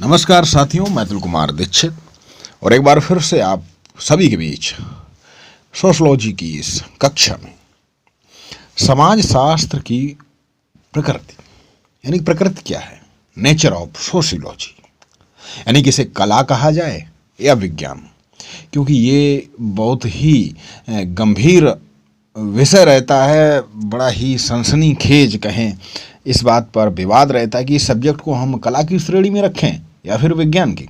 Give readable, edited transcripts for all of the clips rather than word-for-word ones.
नमस्कार साथियों, मैं अतुल कुमार दीक्षित और एक बार फिर से आप सभी के बीच सोशलॉजी की इस कक्षा में समाज शास्त्र की प्रकृति यानी प्रकृति क्या है, नेचर ऑफ सोशियोलॉजी, यानी कि इसे कला कहा जाए या विज्ञान, क्योंकि ये बहुत ही गंभीर विषय रहता है। बड़ा ही सनसनीखेज कहें, इस बात पर विवाद रहता है कि इस सब्जेक्ट को हम कला की श्रेणी में रखें या फिर विज्ञान की।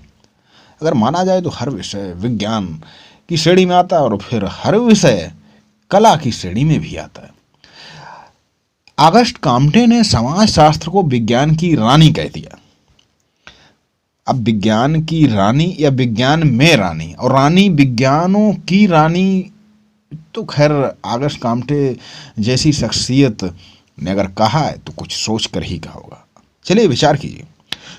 अगर माना जाए तो हर विषय विज्ञान की श्रेणी में आता है और फिर हर विषय कला की श्रेणी में भी आता है। ऑगस्ट कॉम्टे ने समाज शास्त्र को विज्ञान की रानी कह दिया। अब विज्ञान की रानी या विज्ञान में रानी, और रानी विज्ञानों की रानी, तो खैर ऑगस्ट कॉम्टे जैसी शख्सियत ने अगर कहा है तो कुछ सोच कर ही कहा होगा। चलिए विचार कीजिए।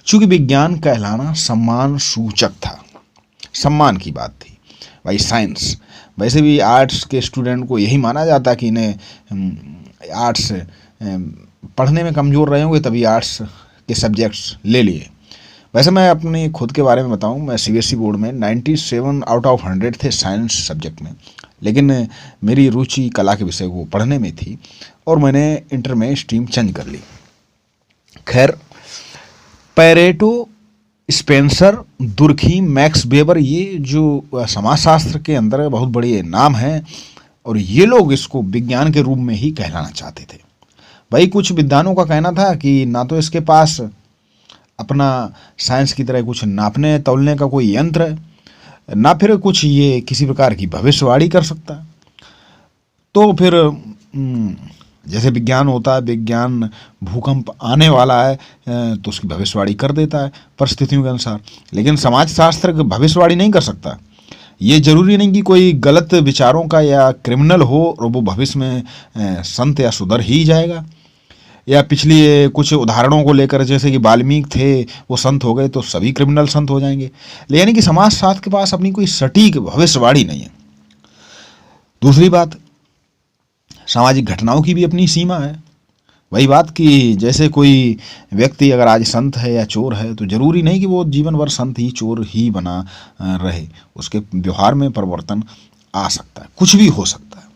चूंकि विज्ञान कहलाना सम्मान सूचक था, सम्मान की बात थी भाई। साइंस, वैसे भी आर्ट्स के स्टूडेंट को यही माना जाता कि इन्हें आर्ट्स पढ़ने में कमज़ोर रहे होंगे तभी आर्ट्स के सब्जेक्ट्स ले लिए। वैसे मैं अपने खुद के बारे में बताऊं, मैं सीबीएसई बोर्ड में 97 आउट ऑफ 100 थे साइंस सब्जेक्ट में, लेकिन मेरी रुचि कला के विषय को पढ़ने में थी और मैंने इंटर में स्ट्रीम चेंज कर ली। खैर, Pareto, Spencer, Durkheim, max weber, ये जो समाजशास्त्र के अंदर बहुत बड़े नाम हैं और ये लोग इसको विज्ञान के रूप में ही कहलाना चाहते थे। भाई कुछ विद्वानों का कहना था कि ना तो इसके पास अपना साइंस की तरह कुछ नापने तौलने का कोई यंत्र है, ना फिर कुछ ये किसी प्रकार की भविष्यवाणी कर सकता है। तो फिर जैसे विज्ञान होता है, विज्ञान भूकंप आने वाला है तो उसकी भविष्यवाणी कर देता है परिस्थितियों के अनुसार, लेकिन समाजशास्त्र भविष्यवाणी नहीं कर सकता। ये जरूरी नहीं कि कोई गलत विचारों का या क्रिमिनल हो और वो भविष्य में संत या सुधर ही जाएगा, या पिछली कुछ उदाहरणों को लेकर जैसे कि वाल्मीकि थे वो संत हो गए तो सभी क्रिमिनल संत हो जाएंगे। यानी कि समाजशास्त्र के पास अपनी कोई सटीक भविष्यवाणी नहीं है। दूसरी बात, सामाजिक घटनाओं की भी अपनी सीमा है। वही बात कि जैसे कोई व्यक्ति अगर आज संत है या चोर है तो जरूरी नहीं कि वो जीवन भर संत ही चोर ही बना रहे, उसके व्यवहार में परिवर्तन आ सकता है, कुछ भी हो सकता है।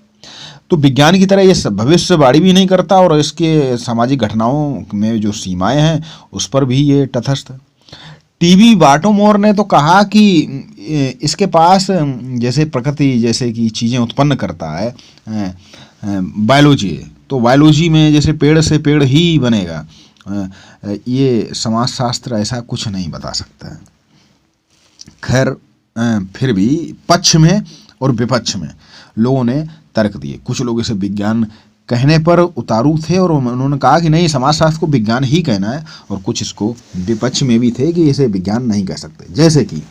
तो विज्ञान की तरह ये भविष्यवाणी भी नहीं करता और इसके सामाजिक घटनाओं में जो सीमाएं हैं उस पर भी ये तटस्थ है। टीबी बाटोमोर ने तो कहा कि इसके पास जैसे प्रकृति जैसे कि चीज़ें उत्पन्न करता है, बायोलॉजी है, तो बायोलॉजी में जैसे पेड़ से पेड़ ही बनेगा, ये समाजशास्त्र ऐसा कुछ नहीं बता सकता है। खैर, फिर भी पक्ष में और विपक्ष में लोगों ने तर्क दिए। कुछ लोग इसे विज्ञान कहने पर उतारू थे और उन्होंने कहा कि नहीं, समाजशास्त्र को विज्ञान ही कहना है, और कुछ इसको विपक्ष में भी थे कि इसे विज्ञान नहीं कह सकते। जैसे कि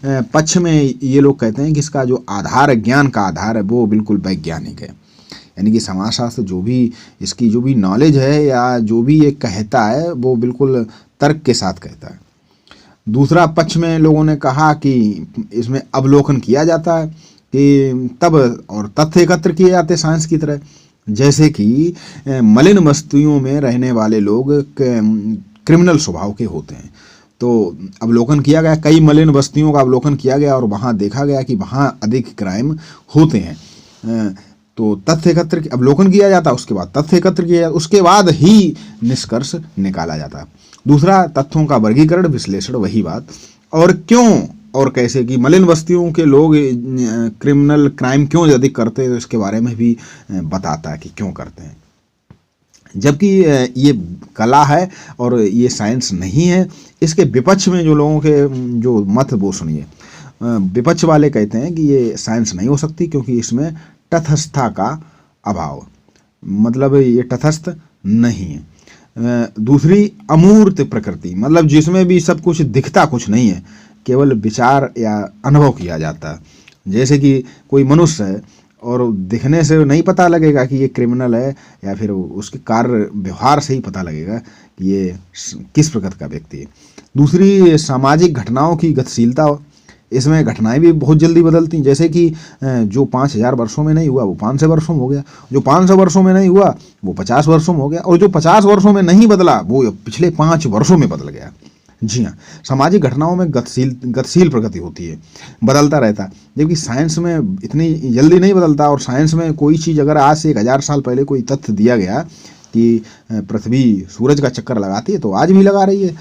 पक्ष में ये लोग कहते हैं कि इसका जो आधार है, ज्ञान का आधार है, वो बिल्कुल वैज्ञानिक है, यानी कि समाजशास्त्र जो भी इसकी जो भी नॉलेज है या जो भी ये कहता है वो बिल्कुल तर्क के साथ कहता है। दूसरा पक्ष में लोगों ने कहा कि इसमें अवलोकन किया जाता है कि तब और तथ्य एकत्र किए जाते हैं साइंस की तरह, जैसे कि मलिन बस्तियों में रहने वाले लोग क्रिमिनल स्वभाव के होते हैं। तो अवलोकन किया गया, कई मलिन बस्तियों का अवलोकन किया गया और वहाँ देखा गया कि वहाँ अधिक क्राइम होते हैं। तो तथ्य एकत्र अवलोकन किया जाता है, उसके बाद तथ्य एकत्र किया जाता है, उसके बाद ही निष्कर्ष निकाला जाता है। दूसरा, तथ्यों का वर्गीकरण विश्लेषण, वही बात, और क्यों और कैसे कि मलिन बस्तियों के लोग क्रिमिनल क्राइम क्यों अधिक करते हैं, तो इसके बारे में भी बताता है कि क्यों करते हैं। जबकि ये कला है और ये साइंस नहीं है। इसके विपक्ष में जो लोगों के जो मत वो सुनिए। विपक्ष वाले कहते हैं कि ये साइंस नहीं हो सकती क्योंकि इसमें तटस्थता का अभाव, मतलब ये तटस्थ नहीं है। दूसरी, अमूर्त प्रकृति, मतलब जिसमें भी सब कुछ दिखता कुछ नहीं है, केवल विचार या अनुभव किया जाता है। जैसे कि कोई मनुष्य है और दिखने से नहीं पता लगेगा कि ये क्रिमिनल है, या फिर उसके कार्य व्यवहार से ही पता लगेगा कि ये किस प्रकृति का व्यक्ति है। दूसरी, सामाजिक घटनाओं की गतिशीलता, इसमें घटनाएं भी बहुत जल्दी बदलती हैं। जैसे कि जो 5000 वर्षों में नहीं हुआ वो 500 वर्षों में हो गया, जो 500 वर्षों में नहीं हुआ वो 50 वर्षों में हो गया, और जो 50 वर्षों में नहीं बदला वो पिछले 5 वर्षों में बदल गया। जी हाँ, सामाजिक घटनाओं में गतिशील प्रगति होती है, बदलता रहता है, जबकि साइंस में इतनी जल्दी नहीं बदलता। और साइंस में कोई चीज़ अगर आज से 1000 साल पहले कोई तथ्य दिया गया कि पृथ्वी सूरज का चक्कर लगाती है, तो आज भी लगा रही है,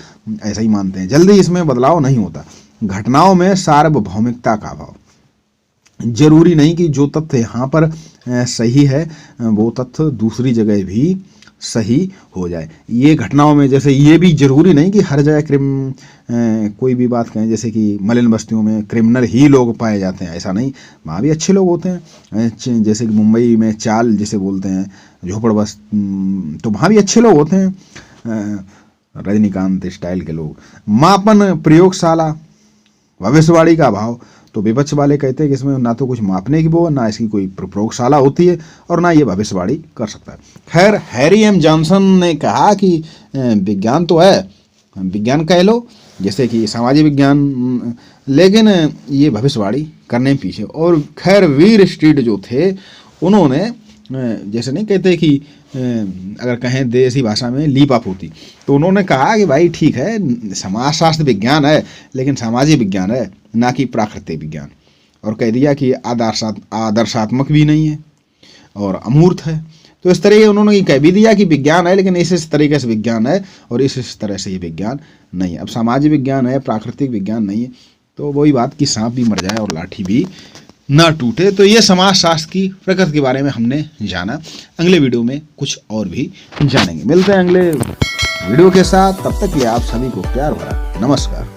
ऐसा ही मानते हैं। जल्दी इसमें बदलाव नहीं होता। घटनाओं में सार्वभौमिकता का अभाव, जरूरी नहीं कि जो तथ्य यहाँ पर सही है वो तथ्य दूसरी जगह भी सही हो जाए। ये घटनाओं में जैसे ये भी जरूरी नहीं कि हर जगह कोई भी बात कहें, जैसे कि मलिन बस्तियों में क्रिमिनल ही लोग पाए जाते हैं, ऐसा नहीं, वहाँ भी अच्छे लोग होते हैं। जैसे कि मुंबई में चाल जिसे बोलते हैं, झोपड़ बस, तो वहाँ भी अच्छे लोग होते हैं, रजनीकांत स्टाइल के लोग। मापन प्रयोगशाला, भविष्यवाणी का अभाव, तो विपक्ष वाले कहते हैं कि इसमें ना तो कुछ मापने की वो, ना इसकी कोई प्रयोगशाला होती है, और ना ये भविष्यवाणी कर सकता है। खैर, हैरी एम जॉनसन ने कहा कि विज्ञान तो है, विज्ञान कह लो, जैसे कि सामाजिक विज्ञान, लेकिन ये भविष्यवाणी करने पीछे। और खैर, वीर स्ट्रीट जो थे, उन्होंने जैसे नहीं कहते कि अगर कहें देसी भाषा में लीप अप होती, तो उन्होंने कहा कि भाई ठीक है, समाजशास्त्र विज्ञान है, लेकिन सामाजिक विज्ञान है, ना कि प्राकृतिक विज्ञान। और कह दिया कि आदर्शात्मक भी नहीं है और अमूर्त है। तो इस तरह उन्होंने कह भी दिया कि विज्ञान है, लेकिन इस तरीके से विज्ञान है और इस तरह से ये विज्ञान नहीं है। अब सामाजिक विज्ञान है, प्राकृतिक विज्ञान नहीं है, तो वही बात कि सांप भी मर जाए और लाठी भी ना टूटे। तो ये समाजशास्त्र की प्रकृति के बारे में हमने जाना। अगले वीडियो में कुछ और भी जानेंगे। मिलते हैं अगले वीडियो के साथ, तब तक के लिए आप सभी को प्यार भरा नमस्कार।